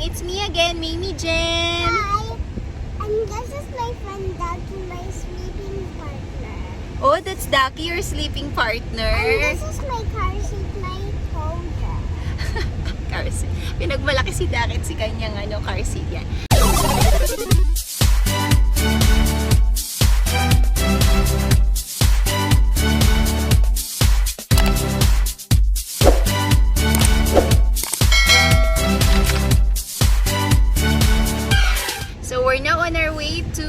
it's me again, Mimi Jen. Hi, and this is my friend Ducky, my sleeping partner. Oh, that's Ducky, your sleeping partner. And this is my car seat, my holder. Car seat. Pinagmalaki si Ducky at si kanyang car seat yan. So we're now on our way to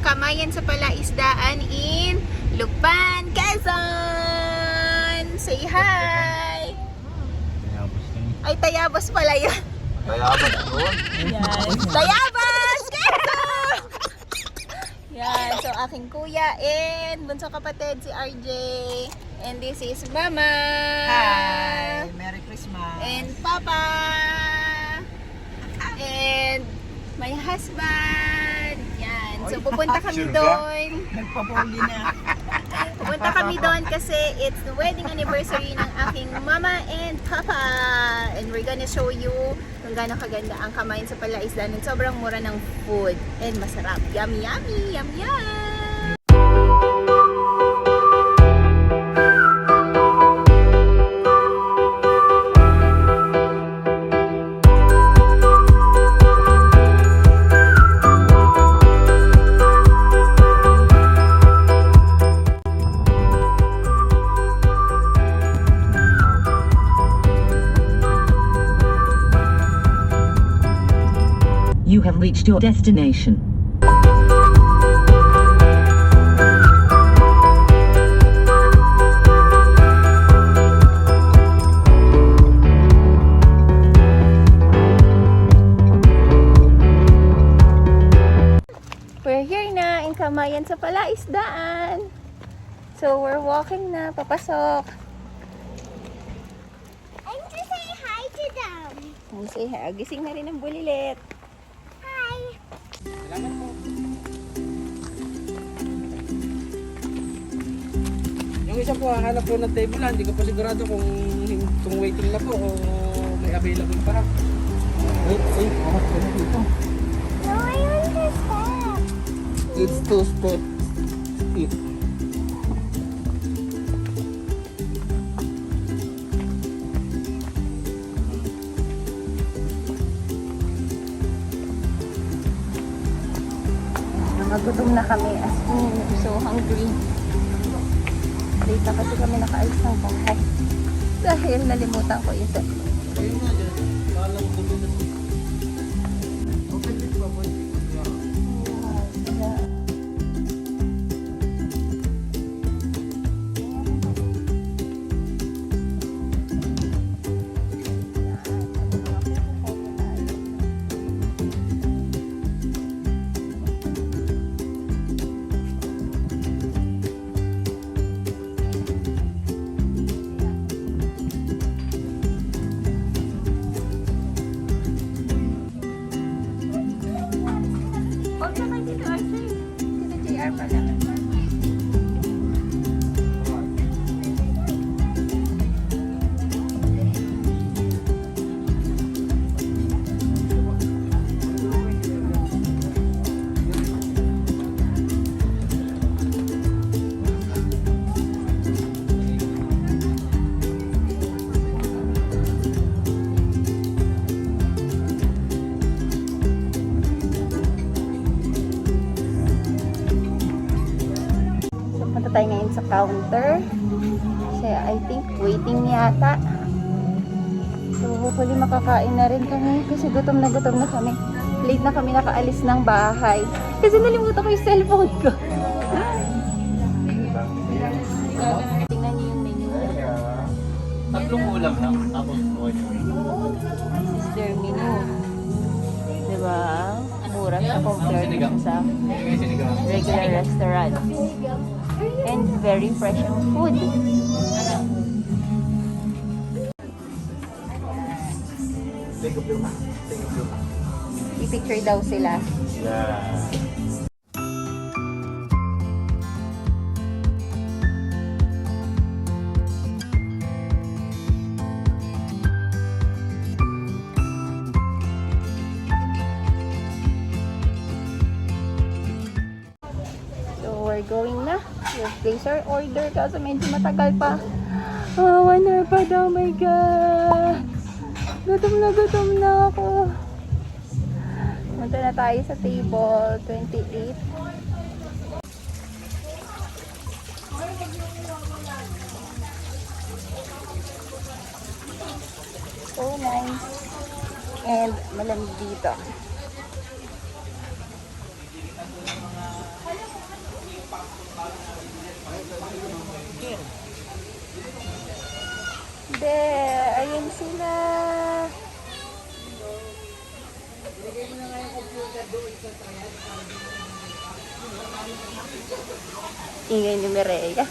Kamayan sa Palaisdaan in Lukban, Quezon! Say hi! Ay, Tayabas pala yan. Tayabas doon. Yan. Tayabas! Quezon! Yan. So, aking kuya and bunsong kapatid si RJ. And this is Mama. Hi! Merry Christmas! And Papa. And my husband. Yan. So, pupunta kami Sure ka? doon. Nagpapuli na. Pupunta kami doon kasi it's the wedding anniversary ng aking mama and papa. And we're gonna show you kung gaano kaganda ang Kamayan sa Palaisdaan. And sobrang mura ng food. And masarap. Yummy, yummy, yum, yum. You have reached your destination. We're here na in Kamayan sa Palaisdaan. So we're walking na, papasok. And to say hi to them. Say hi. Gising na rin ang bulilit. Hi! Yung isa po, hanap po ng table lang. Hindi ko pa sigurado kung waiting na po o may available pa. Wait, hanap po na dito. No, I want to step. It's 2 steps. Nagutom na kami as in, so hungry. Late na kasi kami nakaalis ng bahay. Dahil nalimutan ko yung set. Ayun nga dyan. Kalang dumi na. Okay, dito pa po. Tayo ngayon sa counter kasi I think waiting yata, so hopefully makakain na rin kami kasi gutom na kami. Late na kami nakaalis ng bahay kasi nalimutan ko yung cellphone ko. Tingnan niyo yung menu. Tatlong ulam lang. Tapos This is their menu, diba? Mura siya compared sa regular restaurant. And very fresh ang food. Take a film. I-picture daw sila. Yeah. place our order kaso medyo matagal pa. Oh, 1 hour pa daw, my God. Gutom na ako. Punta na tayo sa table 28. So nice. And malamig dito. There, ayun sila. Ingay ni Mireya.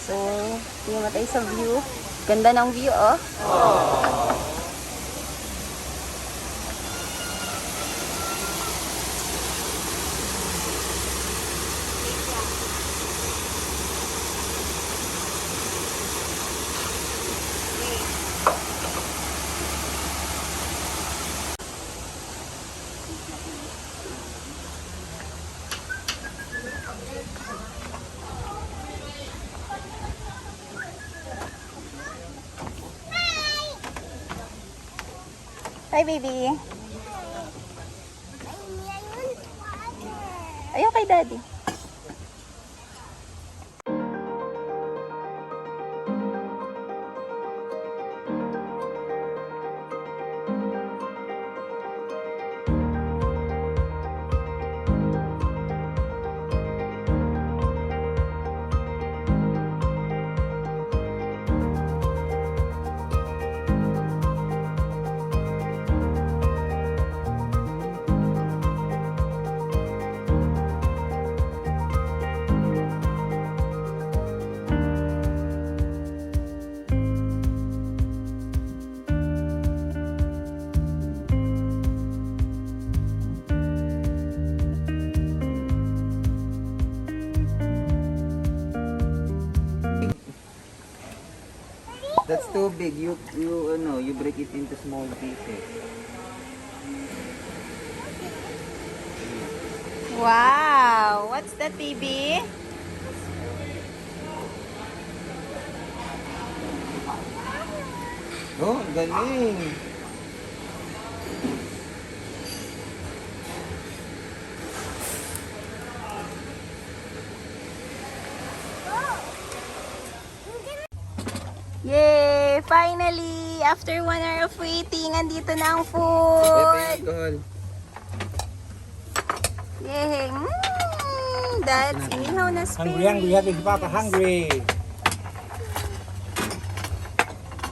So, tingnan mo tayo sa view. Ganda ng view, oh. Hi, baby. Ayaw kay daddy. That's too big. You break it into small pieces. Wow! What's that, baby? Oh, galing. Yay! Finally! After 1 hour of waiting, andito na ang food! Alcohol. Yay! That's inihaw na Hungry, hungry, spinach. happy Papa, hungry.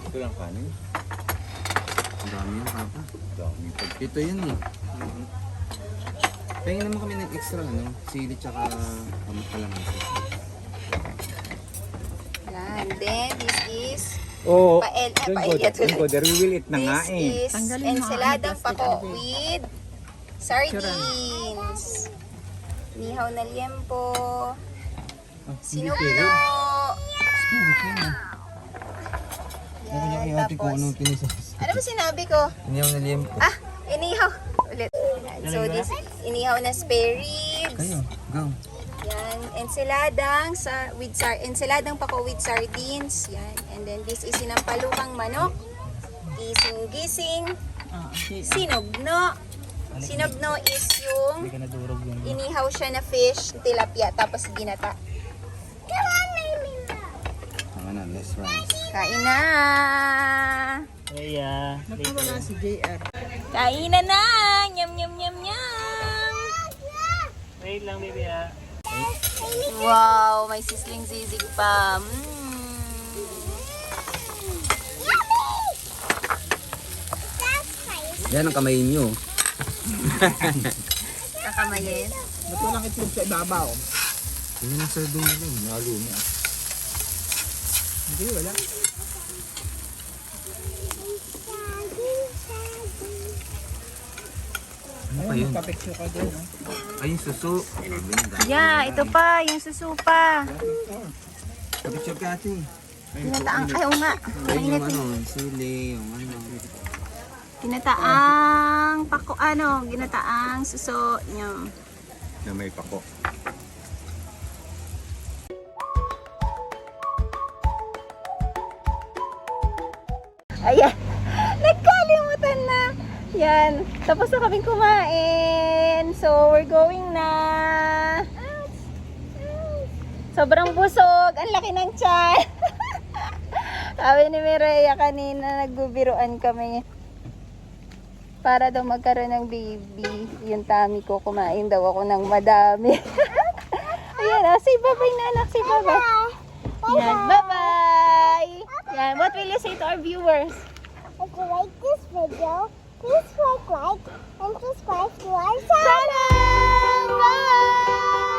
Ito lang kanin. Ang dami yan, Papa. Dami. Ito yun eh. Pahingin naman kami ng extra, sili tsaka kalamansi. And then, this is Oh, paella tuloy. there we will eat na nga This eh. is ensaladang pako with sardines. Nihaw na liempo. Sinugno. Yan, tapos. Ano ba sinabi ko? Hindi ako naliyempo. Ah, inihaw. Ulit. Yan. So, this inihaw na spare ribs. Kayo, go. Yan, ensaladang pako with sardines. Yan. And then this is sinampalukang manok. Gising-gising. Sinugno. Sinugno is yung inihaw siya na fish, tilapia, tapos ginata. Tama na, let's rice. Kain na! Nakawala si JR. Kain na na! Nyam, nyam, nyam, nyam! Wait lang, baby ah. Wow, may sisling sisig pa. Yan ang kamay nyo. Kakamayin. Ba't walang itlog sa ibabaw? Yan ang sardong nila. Nalo niya. Hindi, wala. Ano pa yun? Papicture ka doon. Ay, yung suso. Yeah, ito pa, yung susupa. Picture ka ate. Ginataang, ay, oo nga. Ayun yung Mainit. sili, yung ano. Ginataang pako, ginataang suso nyo. Na may pako. Ayan, nagkalimutan na. Yan, tapos na kaming kumain. So, we're going na. Sobrang busog. Ang laki ng tiyan. Sabi ni Mireya kanina, nagbubiruan kami. Para daw magkaroon ng baby. Yung tummy ko, kumain daw ako ng madami. Ayan, say bye-bye na anak. Say bye-bye. Yan, bye-bye. Yan, what will you say to our viewers? If you like this video, please like and subscribe to our channel. Bye!